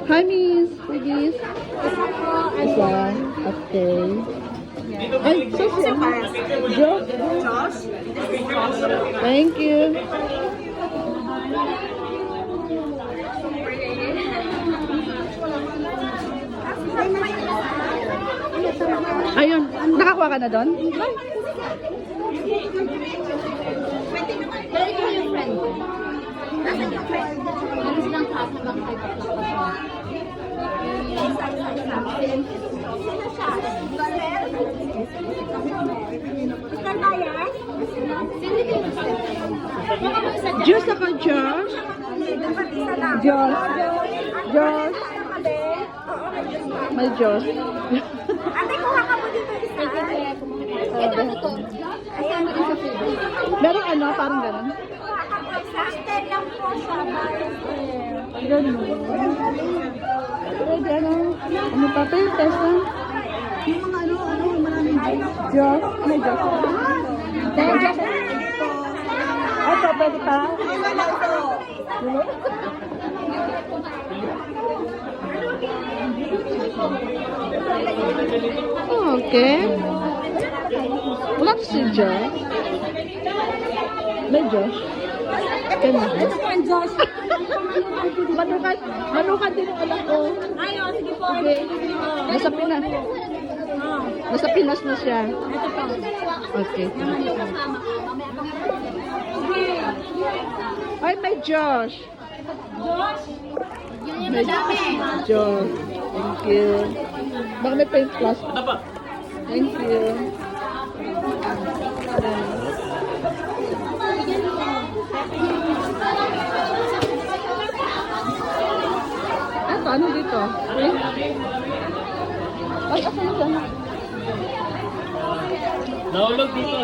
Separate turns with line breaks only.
Hi, Miss. Ladies. Isa. Okay. Ay, Sophia. Josh.
Josh.
Thank you. Ayun. Nakakuha ka na doon?
Pero ikaw yung friend ko. Nasaan yung friend ko? Meron silang class na bang type of class. Sino siya? Ikaw ba yan? Sino yung
Josh ako, Josh. Josh. Josh. May Josh.
Ate, kuha ka mo dito isa.
ito ano to?
Ayan.
Merong ano, parang ganun.
Kuha ka po isa. Stay lang po siya.
Ganun. Pwede ano? Ano pa? Test na?
Yung mga maraming
Josh. May Josh.
Dahil Josh,
Ito, pwede pa?
wala ito.
Okay. Wala to si Josh. May Josh. Ganun.
ito po ang Josh.
Manukan din ang anak ko.
Ayaw, sige po.
Okay. Nasa Pinas. Nasa Pinas na siya.
Ito po.
Okay.
Naman yung kasama ko. Mamaya pa
Ay, may Josh.
yun yung madami.
Josh. Thank you. Baka may paint plus. Thank you. Ay, paano dito? Ay, asan dyan?
Nahulog dito.